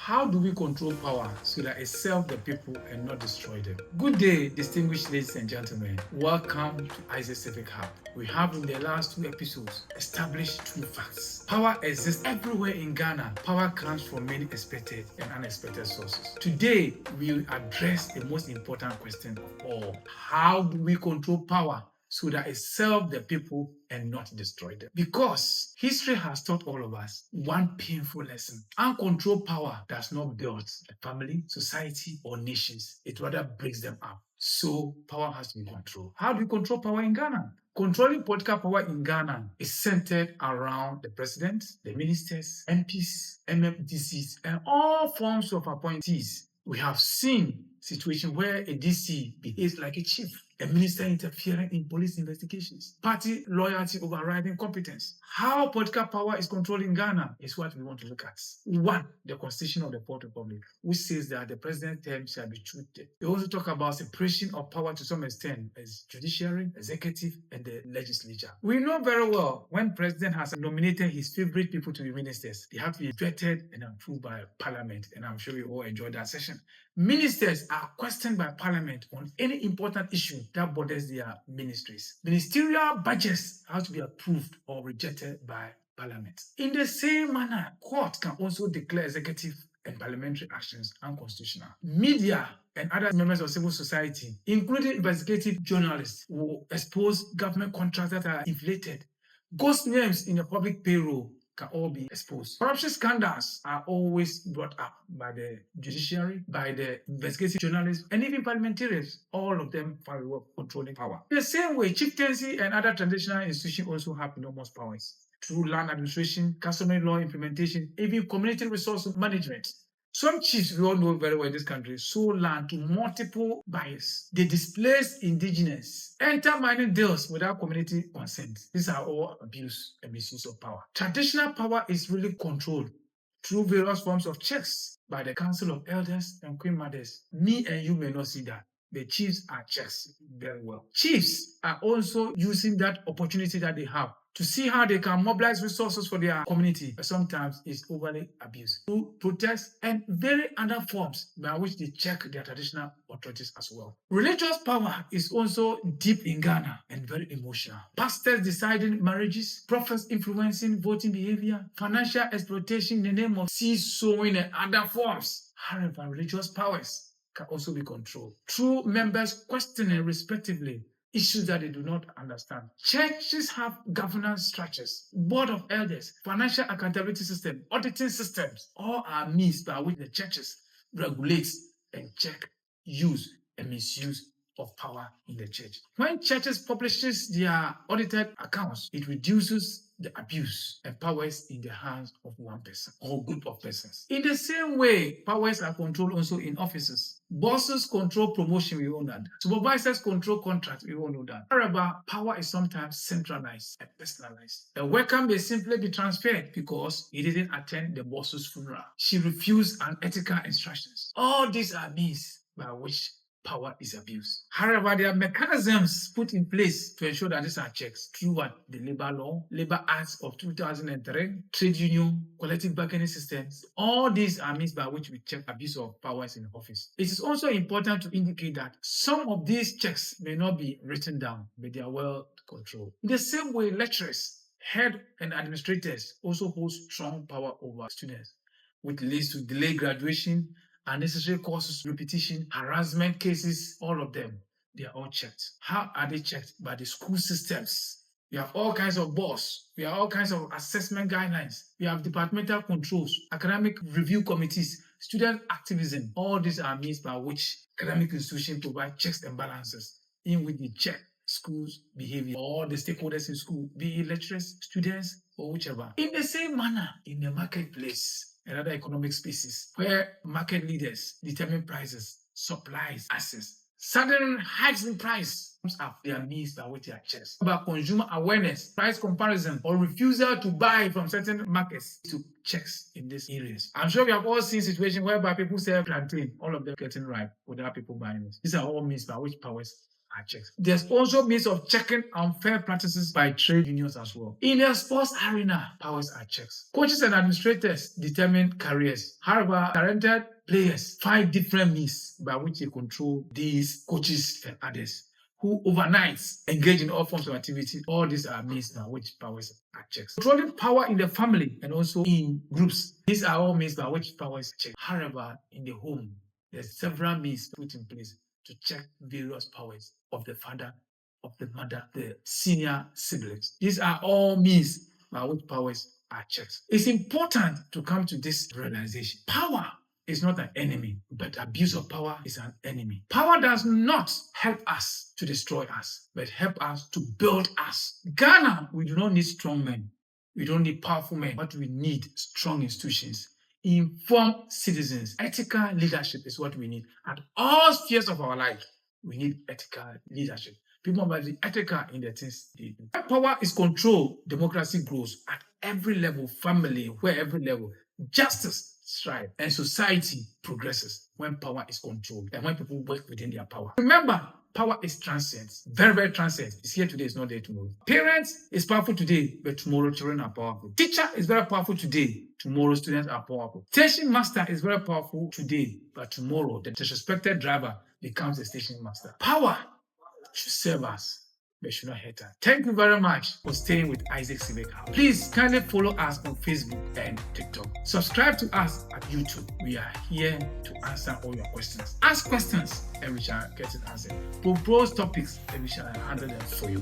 How do we control power so that it serves the people and not destroy them? Good day, distinguished ladies and gentlemen. Welcome to Isaac Civic Hub. We have in the last two episodes established two facts. Power exists everywhere in Ghana. Power comes from many expected and unexpected sources. Today, we will address the most important question of all. How do we control power so that it serves the people and not destroy them? Because history has taught all of us one painful lesson. Uncontrolled power does not build a family, society, or nations. It rather breaks them up. So power has to be controlled. How do we control power in Ghana? Controlling political power in Ghana is centered around the president, the ministers, MPs, MFDCs, and all forms of appointees. We have seen situations where a DC behaves like a chief, a minister interfering in police investigations, party loyalty overriding competence. How political power is controlled in Ghana is what we want to look at. One, the Constitution of the Fourth Republic, which says that the president's term shall be two-term. They also talk about separation of power to some extent as judiciary, executive, and the legislature. We know very well when president has nominated his favorite people to be ministers, they have to be vetted and approved by parliament, and I'm sure you all enjoyed that session. Ministers are questioned by parliament on any important issue that borders their ministries. Ministerial budgets have to be approved or rejected by parliament. In the same manner, court can also declare executive and parliamentary actions unconstitutional. Media and other members of civil society, including investigative journalists, will expose government contracts that are inflated. Ghost names in the public payroll can all be exposed. Corruption scandals are always brought up by the judiciary, by the investigative journalists, and even parliamentarians. All of them find work controlling power. In the same way, chieftaincy and other traditional institutions also have enormous powers through land administration, customary law implementation, even community resource management. Some chiefs, we all know very well in this country, sold land to multiple buyers. They displaced indigenous, enter mining deals without community consent. These are all abuse and misuse of power. Traditional power is really controlled through various forms of checks by the Council of Elders and Queen Mothers. Me and you may not see that. The chiefs are checks very well. Chiefs are also using that opportunity that they have to see how they can mobilize resources for their community, but sometimes it's overly abused through protests and very other forms by which they check their traditional authorities as well. Religious power is also deep in Ghana and very emotional. Pastors deciding marriages, prophets influencing voting behavior, financial exploitation in the name of seed sowing and other forms. However, religious powers can also be controlled through members questioning respectively issues that they do not understand. Churches have governance structures, board of elders, financial accountability system, auditing systems. All are means by which the churches regulate and check use and misuse of power in the church. When churches publishes their audited accounts, it reduces the abuse and powers in the hands of one person or group of persons. In the same way, powers are controlled also in offices. Bosses control promotion, we all know that. Supervisors control contracts, we all know that. However, power is sometimes centralized and personalized. A worker may simply be transferred because he didn't attend the boss's funeral. She refused unethical instructions. All these are means by which power is abused. However, there are mechanisms put in place to ensure that these are checks through what? The labor law, labor acts of 2003, trade union, collective bargaining systems. All these are means by which we check abuse of powers in office. It is also important to indicate that some of these checks may not be written down, but they are well controlled. In the same way, lecturers, head and administrators also hold strong power over students, which leads to delayed graduation, unnecessary courses, repetition, harassment cases, all of them, they are all checked. How are they checked? By the school systems. We have all kinds of boards. We have all kinds of assessment guidelines. We have departmental controls, academic review committees, student activism. All these are means by which academic institutions provide checks and balances in which they check schools' behavior, all the stakeholders in school, be it lecturers, students, or whichever. In the same manner, in the marketplace, and other economic spaces where market leaders determine prices, supplies, access. Sudden hikes in price comes up their means by which they are checked. About consumer awareness, price comparison, or refusal to buy from certain markets to checks in these areas. I'm sure we have all seen situations whereby people sell plantain, all of them getting ripe without people buying it. These are all means by which powers are checked. There's also means of checking unfair practices by trade unions as well. In the sports arena, powers are checked. Coaches and administrators determine careers. However, talented players find different means by which they control these coaches and others who overnight engage in all forms of activity. All these are means by which powers are checked. Controlling power in the family and also in groups. These are all means by which powers are checked. However, in the home, there's several means put in place to check various powers of the father, of the mother, the senior siblings. These are all means by which powers are checked. It's important to come to this realization. Power is not an enemy, but abuse of power is an enemy. Power does not help us to destroy us, but help us to build us. Ghana, we do not need strong men. We don't need powerful men, but we need strong institutions. Informed citizens. Ethical leadership is what we need. At all spheres of our life, we need ethical leadership. People must be ethical in the things they do. When power is controlled, democracy grows at every level, family, where every level. Justice strive and society progresses when power is controlled and when people work within their power. Remember, power is transient, very, very transient. It's here today, it's not there tomorrow. Parents is powerful today, but tomorrow children are powerful. Teacher is very powerful today, tomorrow students are powerful. Station master is very powerful today, but tomorrow the disrespected driver becomes a station master. Power should serve us, but should not hurt us. Thank you very much for staying with Isaac Civic Hub. Please kindly follow us on Facebook and TikTok. Subscribe to us at YouTube. We are here to answer all your questions. Ask questions and we shall get it answered. Propose topics and we shall handle them for you.